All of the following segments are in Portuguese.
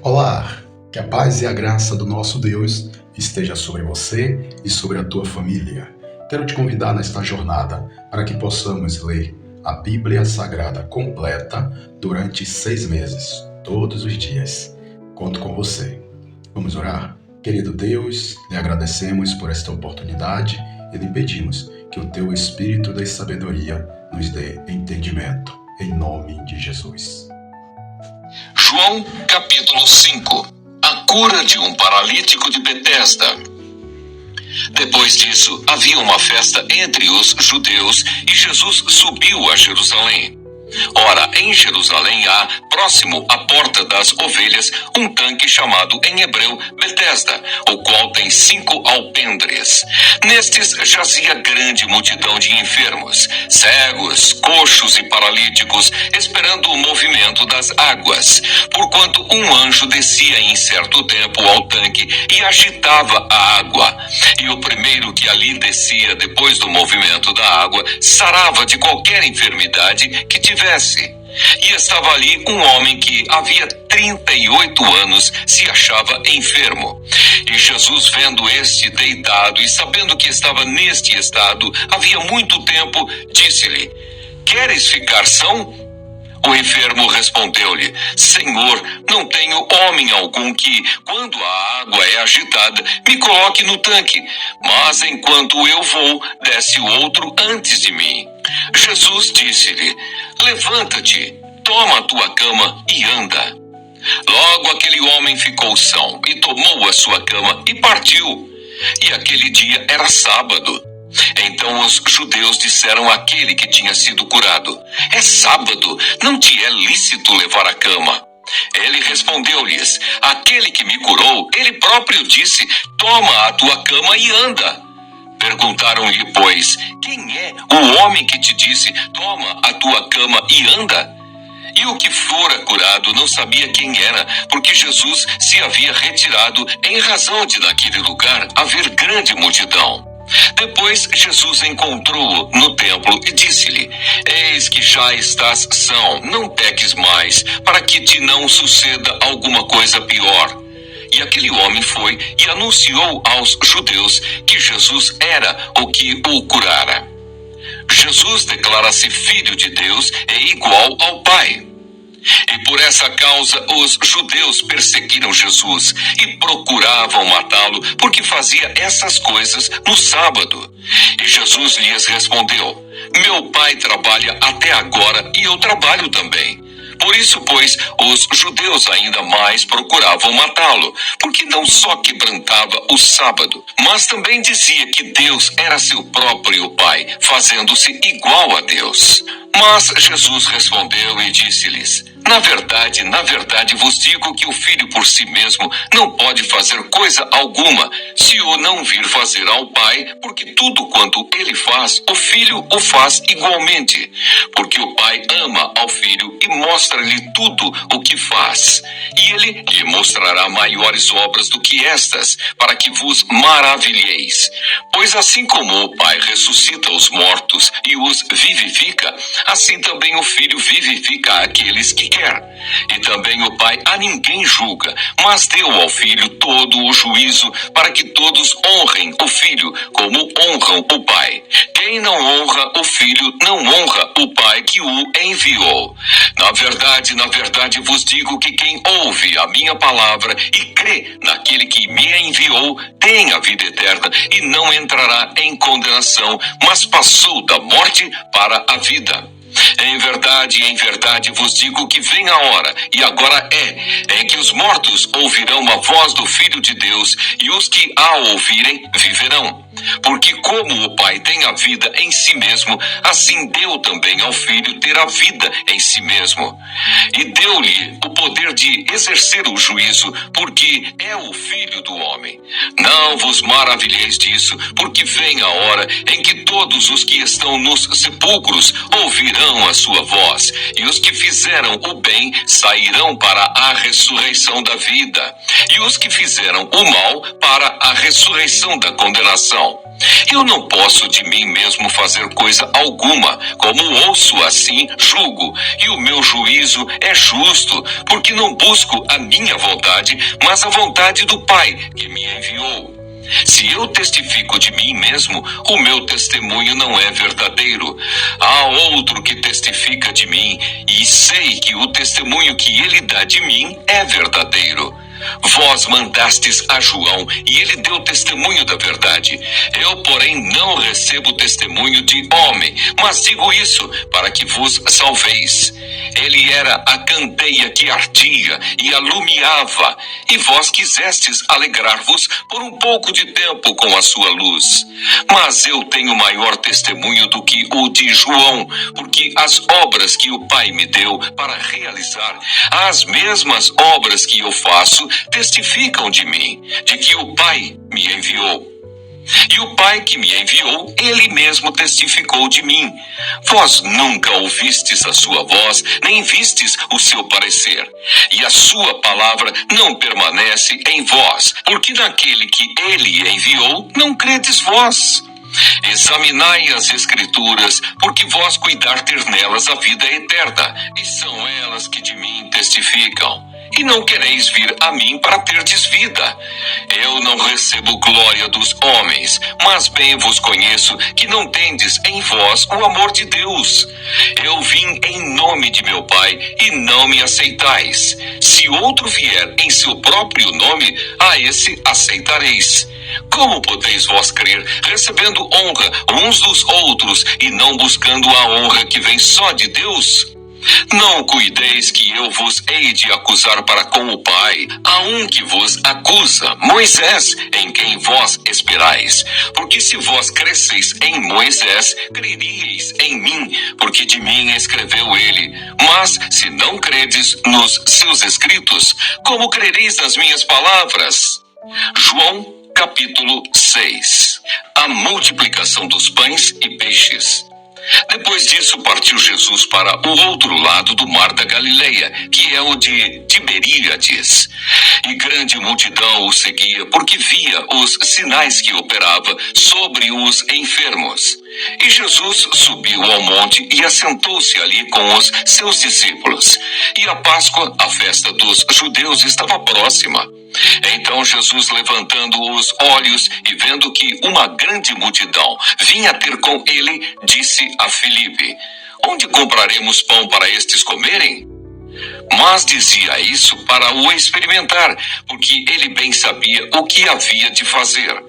Olá, que a paz e a graça do nosso Deus esteja sobre você e sobre a tua família. Quero te convidar nesta jornada para que possamos ler a Bíblia Sagrada completa durante 6 meses, todos os dias. Conto com você. Vamos orar? Querido Deus, lhe agradecemos por esta oportunidade e lhe pedimos que o teu Espírito da sabedoria nos dê entendimento, em nome de Jesus. João capítulo 5. A cura de um paralítico de Betesda. Depois disso, havia uma festa entre os judeus e Jesus subiu a Jerusalém. Ora, em Jerusalém há, próximo à porta das ovelhas, um tanque chamado em hebreu Betesda, o qual tem 5 alpendres. Nestes jazia grande multidão de enfermos, cegos, coxos e paralíticos, esperando o movimento das águas, porquanto um anjo descia em certo tempo ao tanque e agitava a água. E o primeiro que ali descia depois do movimento da água, sarava de qualquer enfermidade que tivesse. E estava ali um homem que havia 38 anos se achava enfermo. E Jesus, vendo este deitado e sabendo que estava neste estado havia muito tempo, disse-lhe: Queres ficar são? O enfermo respondeu-lhe: Senhor, não tenho homem algum que, quando a água é agitada, me coloque no tanque, mas enquanto eu vou, desce o outro antes de mim. Jesus disse-lhe: Levanta-te, toma a tua cama e anda. Logo aquele homem ficou são e tomou a sua cama e partiu. E aquele dia era sábado. Então os judeus disseram àquele que tinha sido curado: É sábado, não te é lícito levar a cama. Ele respondeu-lhes: Aquele que me curou, ele próprio disse: Toma a tua cama e anda. Perguntaram-lhe, pois: Quem é o homem que te disse: Toma a tua cama e anda? E o que fora curado não sabia quem era, porque Jesus se havia retirado em razão de naquele lugar haver grande multidão. Depois Jesus encontrou-o no templo e disse-lhe: Eis que já estás são, não peques mais, para que te não suceda alguma coisa pior. E aquele homem foi e anunciou aos judeus que Jesus era o que o curara. Jesus declara-se filho de Deus e igual ao Pai. E por essa causa os judeus perseguiram Jesus e procuravam matá-lo, porque fazia essas coisas no sábado. E Jesus lhes respondeu: Meu Pai trabalha até agora e eu trabalho também. Por isso, pois, os judeus ainda mais procuravam matá-lo, porque não só quebrantava o sábado, mas também dizia que Deus era seu próprio Pai, fazendo-se igual a Deus. Mas Jesus respondeu e disse-lhes: na verdade vos digo que o Filho por si mesmo não pode fazer coisa alguma, se o não vir fazer ao Pai, porque tudo quanto ele faz, o Filho o faz igualmente. Porque o Pai ama ao Filho e mostra-lhe tudo o que faz. E ele lhe mostrará maiores obras do que estas, para que vos maravilheis. Pois assim como o Pai ressuscita os mortos e os vivifica, assim também o Filho vivifica aqueles que quer. E também o Pai a ninguém julga, mas deu ao Filho todo o juízo, para que todos honrem o Filho como honram o Pai. Quem não honra o Filho não honra o Pai que o enviou. Na verdade vos digo que quem ouve a minha palavra e crê naquele que me enviou tem a vida eterna e não entrará em condenação, mas passou da morte para a vida. Em verdade vos digo que vem a hora, e agora é, em que os mortos ouvirão a voz do Filho de Deus, e os que a ouvirem viverão. Porque como o Pai tem a vida em si mesmo, assim deu também ao Filho ter a vida em si mesmo. E deu-lhe o poder de exercer o juízo, porque é o Filho do homem. Não vos maravilheis disso, porque vem a hora em que todos os que estão nos sepulcros ouvirão a sua voz, e os que fizeram o bem sairão para a ressurreição da vida, e os que fizeram o mal para a ressurreição da condenação. Eu não posso de mim mesmo fazer coisa alguma. Como ouço, assim julgo, e o meu juízo é justo, porque não busco a minha vontade, mas a vontade do Pai que me enviou. Se eu testifico de mim mesmo, o meu testemunho não é verdadeiro. Há outro que testifica de mim, e sei que o testemunho que ele dá de mim é verdadeiro. Vós mandastes a João, e ele deu testemunho da verdade. Eu, porém, não recebo testemunho de homem, mas digo isso para que vos salveis. Ele era a candeia que ardia e alumiava, e vós quisestes alegrar-vos por um pouco de tempo com a sua luz. Mas eu tenho maior testemunho do que o de João, porque as obras que o Pai me deu para realizar, as mesmas obras que eu faço, testificam de mim, de que o Pai me enviou. E o Pai que me enviou, ele mesmo testificou de mim. Vós nunca ouvistes a sua voz, nem vistes o seu parecer. E a sua palavra não permanece em vós, porque naquele que ele enviou, não credes vós. Examinai as Escrituras, porque vós cuidar ter nelas a vida eterna, e são elas que de mim testificam. E não quereis vir a mim para terdes vida. Eu não recebo glória dos homens, mas bem vos conheço que não tendes em vós o amor de Deus. Eu vim em nome de meu Pai, e não me aceitais. Se outro vier em seu próprio nome, a esse aceitareis. Como podeis vós crer, recebendo honra uns dos outros, e não buscando a honra que vem só de Deus? Não cuideis que eu vos hei de acusar para com o Pai. Há um que vos acusa, Moisés, em quem vós esperais. Porque se vós cresceis em Moisés, creríeis em mim, porque de mim escreveu ele. Mas se não credes nos seus escritos, como crereis nas minhas palavras? João capítulo 6. A multiplicação dos pães e peixes. Depois disso, partiu Jesus para o outro lado do mar da Galileia, que é o de Tiberíades. E grande multidão o seguia, porque via os sinais que operava sobre os enfermos. E Jesus subiu ao monte e assentou-se ali com os seus discípulos. E a Páscoa, a festa dos judeus, estava próxima. Então Jesus, levantando os olhos e vendo que uma grande multidão vinha ter com ele, disse a Filipe: Onde compraremos pão para estes comerem? Mas dizia isso para o experimentar, porque ele bem sabia o que havia de fazer.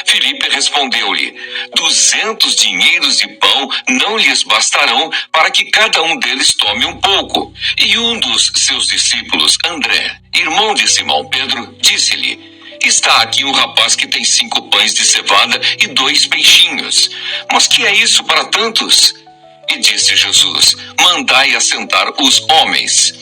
Filipe respondeu-lhe: 200 dinheiros de pão não lhes bastarão para que cada um deles tome um pouco. E um dos seus discípulos, André, irmão de Simão Pedro, disse-lhe: Está aqui um rapaz que tem 5 pães de cevada e 2 peixinhos. Mas que é isso para tantos? E disse Jesus: Mandai assentar os homens.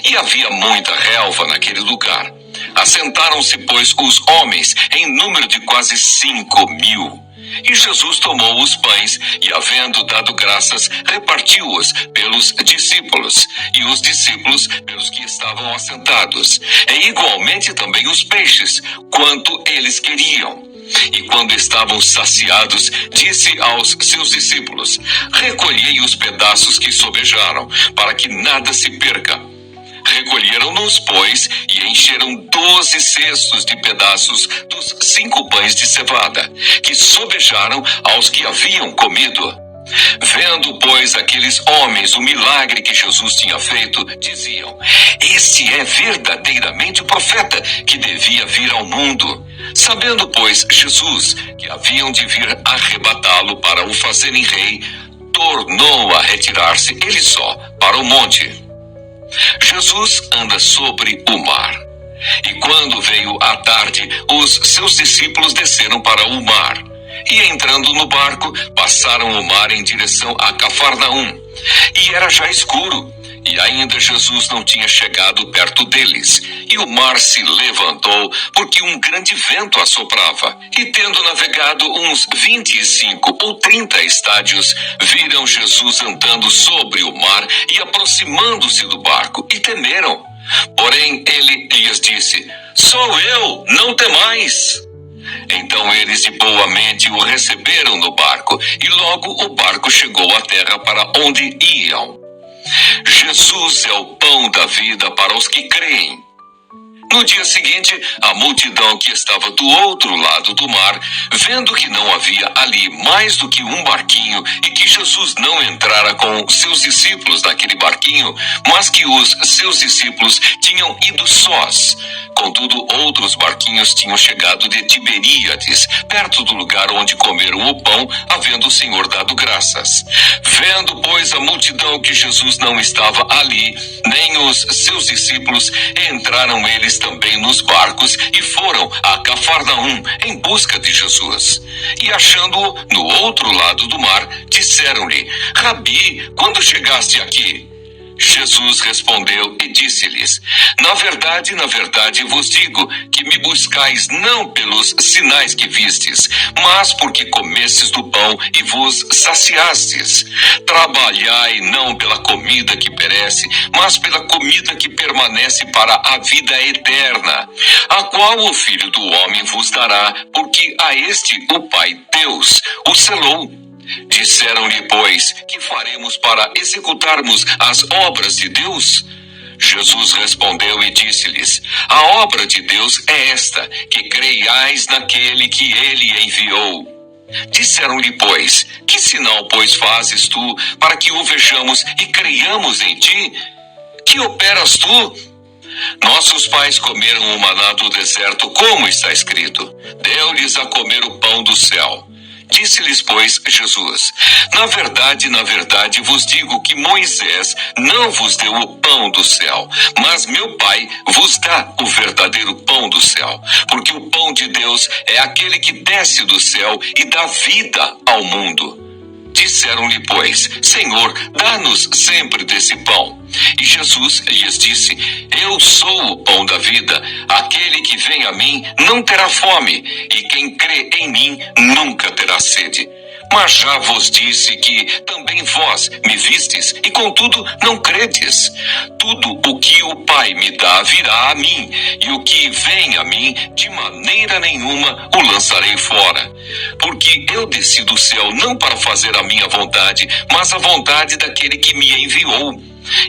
E havia muita relva naquele lugar. Assentaram-se, pois, os homens, em número de quase 5.000. E Jesus tomou os pães, e havendo dado graças, repartiu-os pelos discípulos, e os discípulos pelos que estavam assentados, e igualmente também os peixes, quanto eles queriam. E quando estavam saciados, disse aos seus discípulos: Recolhei os pedaços que sobejaram, para que nada se perca. Recolheram-nos, pois, e encheram 12 cestos de pedaços dos 5 pães de cevada, que sobejaram aos que haviam comido. Vendo, pois, aqueles homens o milagre que Jesus tinha feito, diziam: Esse é verdadeiramente o profeta que devia vir ao mundo. Sabendo, pois, Jesus que haviam de vir arrebatá-lo para o fazerem rei, tornou a retirar-se ele só para o monte. Jesus anda sobre o mar. E quando veio a tarde, os seus discípulos desceram para o mar. E entrando no barco, passaram o mar em direção a Cafarnaum. E era já escuro, e ainda Jesus não tinha chegado perto deles. E o mar se levantou, porque um grande vento assoprava. E tendo navegado uns 25 ou 30 estádios, viram Jesus andando sobre o mar e aproximando-se do barco, e temeram. Porém ele lhes disse: Sou eu, não temais. Então eles de boa mente o receberam no barco, e logo o barco chegou à terra para onde iam. Jesus é o pão da vida para os que creem. No dia seguinte, a multidão que estava do outro lado do mar, vendo que não havia ali mais do que um barquinho e que Jesus não entrara com seus discípulos naquele barquinho, mas que os seus discípulos tinham ido sós. Contudo, outros barquinhos tinham chegado de Tiberíades, perto do lugar onde comeram o pão, havendo o Senhor dado graças. Vendo, pois, a multidão que Jesus não estava ali, nem os seus discípulos, entraram eles também nos barcos e foram a Cafarnaum em busca de Jesus. E achando-o no outro lado do mar, disseram-lhe: Rabi, quando chegaste aqui? Jesus respondeu e disse-lhes: na verdade, vos digo que me buscais não pelos sinais que vistes, mas porque comestes do pão e vos saciastes. Trabalhai não pela comida que perece, mas pela comida que permanece para a vida eterna, a qual o Filho do Homem vos dará, porque a este o Pai Deus o selou. Disseram-lhe, pois, que faremos para executarmos as obras de Deus? Jesus respondeu e disse-lhes: a obra de Deus é esta, que creiais naquele que ele enviou. Disseram-lhe, pois, que sinal, pois, fazes tu, para que o vejamos e creiamos em ti? Que operas tu? Nossos pais comeram o maná do deserto, como está escrito: deu-lhes a comer o pão do céu. Disse-lhes, pois, Jesus: na verdade, vos digo que Moisés não vos deu o pão do céu, mas meu Pai vos dá o verdadeiro pão do céu, porque o pão de Deus é aquele que desce do céu e dá vida ao mundo. Disseram-lhe, pois: Senhor, dá-nos sempre desse pão. E Jesus lhes disse: eu sou o pão da vida. Aquele que vem a mim não terá fome, e quem crê em mim nunca terá sede. Mas já vos disse que também vós me vistes, e contudo não credes. Tudo o que o Pai me dá virá a mim, e o que vem a mim, de maneira nenhuma o lançarei fora. Porque eu desci do céu não para fazer a minha vontade, mas a vontade daquele que me enviou.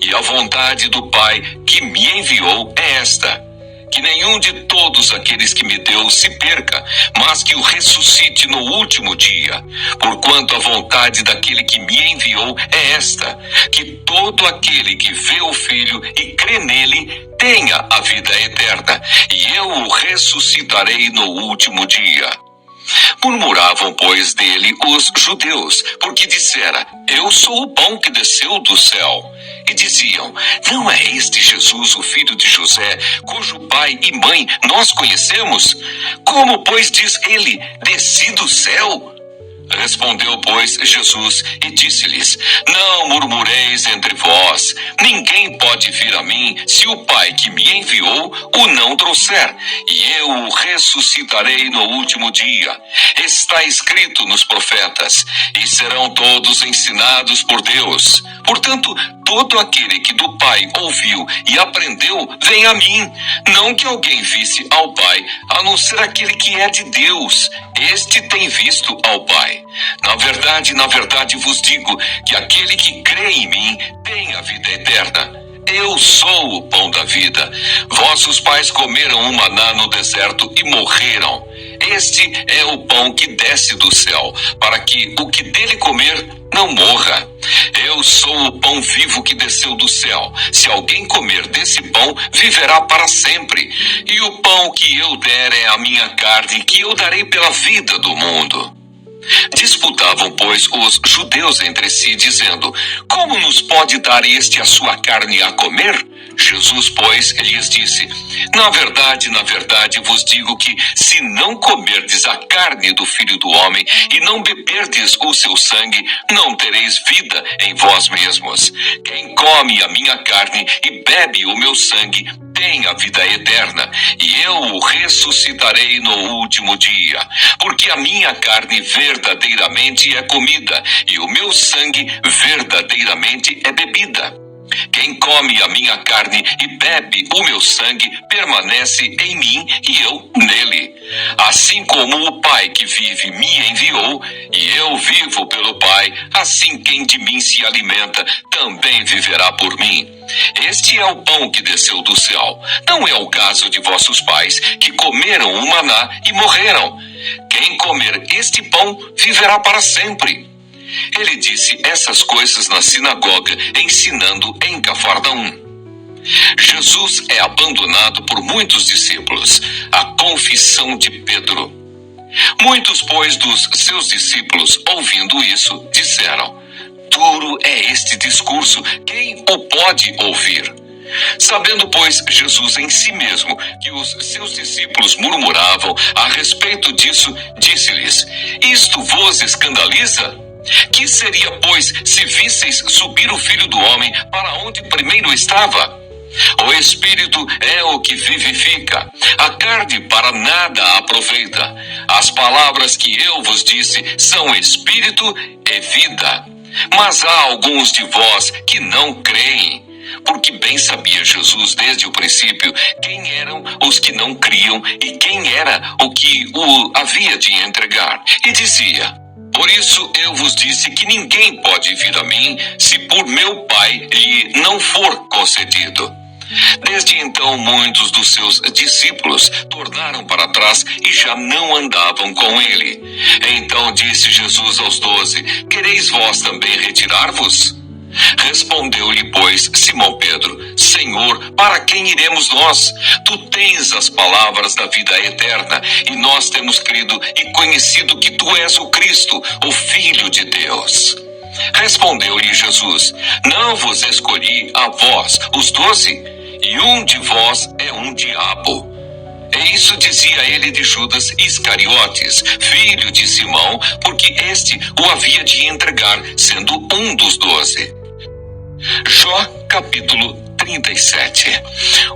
E a vontade do Pai que me enviou é esta: que nenhum de todos aqueles que me deu se perca, mas que o ressuscite no último dia. Porquanto a vontade daquele que me enviou é esta: que todo aquele que vê o Filho e crê nele tenha a vida eterna, e eu o ressuscitarei no último dia. Murmuravam, pois, dele os judeus, porque dissera: eu sou o pão que desceu do céu. E diziam: não é este Jesus, o filho de José, cujo pai e mãe nós conhecemos? Como, pois, diz ele: desci do céu? Respondeu, pois, Jesus e disse-lhes: não murmureis entre vós. Ninguém pode vir a mim se o Pai que me enviou o não trouxer, e eu o ressuscitarei no último dia. Está escrito nos profetas: e serão todos ensinados por Deus. Portanto, todo aquele que do Pai ouviu e aprendeu vem a mim. Não que alguém visse ao Pai, a não ser aquele que é de Deus. Este tem visto ao Pai. Na verdade vos digo que aquele que crê em mim tem a vida eterna. Eu sou o pão da vida. Vossos pais comeram o maná no deserto e morreram. Este é o pão que desce do céu, para que o que dele comer não morra. Eu sou o pão vivo que desceu do céu. Se alguém comer desse pão, viverá para sempre. E o pão que eu der é a minha carne, que eu darei pela vida do mundo. Disputavam, pois, os judeus entre si, dizendo: como nos pode dar este a sua carne a comer? Jesus, pois, lhes disse: na verdade vos digo que, se não comerdes a carne do Filho do Homem e não beberdes o seu sangue, não tereis vida em vós mesmos. Quem come a minha carne e bebe o meu sangue tem a vida eterna, e eu o ressuscitarei no último dia. Porque a minha carne verdadeiramente é comida, e o meu sangue verdadeiramente é bebida. Quem come a minha carne e bebe o meu sangue permanece em mim e eu nele. Assim como o Pai que vive me enviou e eu vivo pelo Pai, assim quem de mim se alimenta também viverá por mim. Este é o pão que desceu do céu. Não é o caso de vossos pais, que comeram o maná e morreram. Quem comer este pão viverá para sempre. Ele disse essas coisas na sinagoga, ensinando em Cafarnaum. Jesus é abandonado por muitos discípulos. A confissão de Pedro. Muitos, pois, dos seus discípulos, ouvindo isso, disseram: duro é este discurso, quem o pode ouvir? Sabendo, pois, Jesus em si mesmo que os seus discípulos murmuravam a respeito disso, disse-lhes: isto vos escandaliza? Que seria, pois, se visseis subir o Filho do Homem para onde primeiro estava? O Espírito é o que vivifica, a carne para nada aproveita. As palavras que eu vos disse são Espírito e vida. Mas há alguns de vós que não creem. Porque bem sabia Jesus desde o princípio quem eram os que não criam e quem era o que o havia de entregar. E dizia: por isso eu vos disse que ninguém pode vir a mim se por meu Pai lhe não for concedido. Desde então muitos dos seus discípulos tornaram para trás e já não andavam com ele. Então disse Jesus aos 12: quereis vós também retirar-vos? Respondeu-lhe, pois, Simão Pedro: Senhor, para quem iremos nós? Tu tens as palavras da vida eterna, e nós temos crido e conhecido que tu és o Cristo, o Filho de Deus. Respondeu-lhe Jesus: não vos escolhi a vós, os 12, e um de vós é um diabo. E isso dizia ele de Judas Iscariotes, filho de Simão, porque este o havia de entregar, sendo um dos 12. Jó, capítulo 37.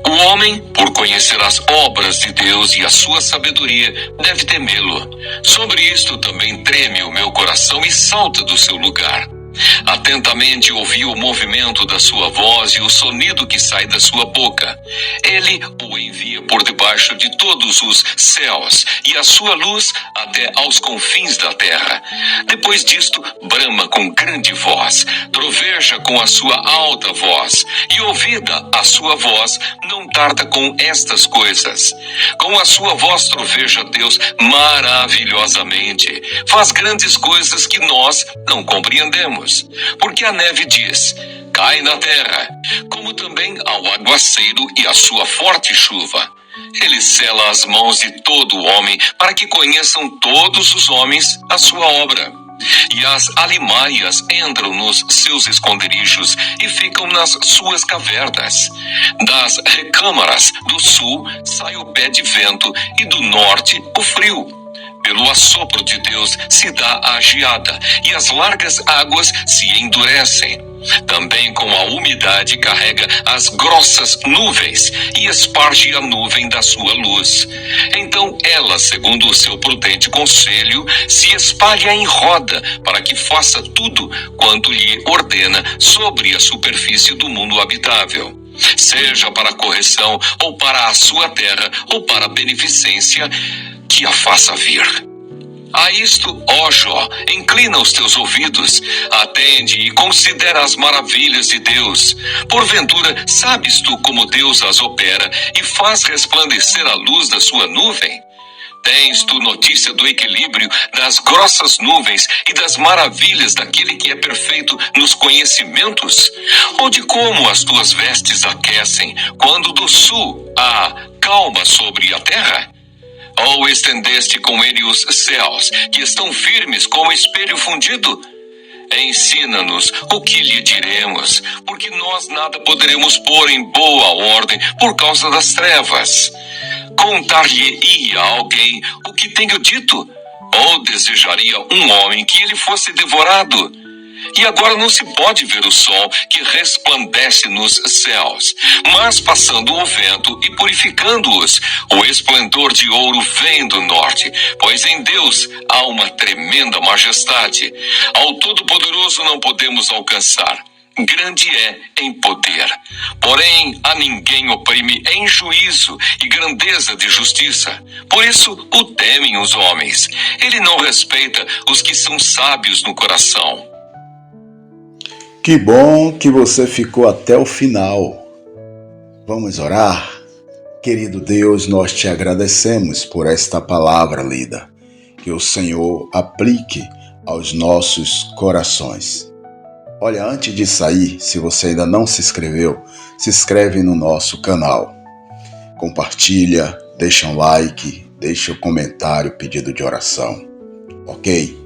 O homem, por conhecer as obras de Deus e a sua sabedoria, deve temê-lo. Sobre isto também treme o meu coração e salta do seu lugar. Atentamente ouvi o movimento da sua voz e o sonido que sai da sua boca. Ele o envia por debaixo de todos os céus e a sua luz até aos confins da terra. Depois disto, brama com grande voz, troveja com a sua alta voz, e ouvida a sua voz, não tarda com estas coisas. Com a sua voz troveja Deus maravilhosamente, faz grandes coisas que nós não compreendemos. Porque a neve diz: cai na terra, como também ao aguaceiro e a sua forte chuva. Ele sela as mãos de todo homem, para que conheçam todos os homens a sua obra. E as alimaias entram nos seus esconderijos e ficam nas suas cavernas. Das recâmaras do sul sai o pé de vento, e do norte o frio. Pelo assopro de Deus se dá a geada, e as largas águas se endurecem. Também com a umidade carrega as grossas nuvens, e esparge a nuvem da sua luz. Então ela, segundo o seu prudente conselho, se espalha em roda, para que faça tudo quanto lhe ordena sobre a superfície do mundo habitável. Seja para correção, ou para a sua terra, ou para a beneficência, que a faça vir. A isto, ó Jó, inclina os teus ouvidos, atende e considera as maravilhas de Deus. Porventura, sabes tu como Deus as opera e faz resplandecer a luz da sua nuvem? Tens tu notícia do equilíbrio das grossas nuvens e das maravilhas daquele que é perfeito nos conhecimentos? Ou de como as tuas vestes aquecem, quando do sul há calma sobre a terra? Ou estendeste com ele os céus, que estão firmes como espelho fundido? Ensina-nos o que lhe diremos, porque nós nada poderemos pôr em boa ordem por causa das trevas. Contar-lhe-ia alguém o que tenho dito? Ou desejaria um homem que ele fosse devorado? E agora não se pode ver o sol que resplandece nos céus, mas passando o vento e purificando-os, o esplendor de ouro vem do norte, pois em Deus há uma tremenda majestade. Ao Todo-Poderoso não podemos alcançar, grande é em poder. Porém, a ninguém oprime em juízo e grandeza de justiça. Por isso o temem os homens. Ele não respeita os que são sábios no coração. Que bom que você ficou até o final. Vamos orar? Querido Deus, nós te agradecemos por esta palavra lida. Que o Senhor aplique aos nossos corações. Olha, antes de sair, se você ainda não se inscreveu, se inscreve no nosso canal. Compartilha, deixa um like, deixa um comentário, pedido de oração. Ok?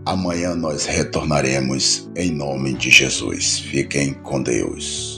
Amanhã nós retornaremos em nome de Jesus. Fiquem com Deus.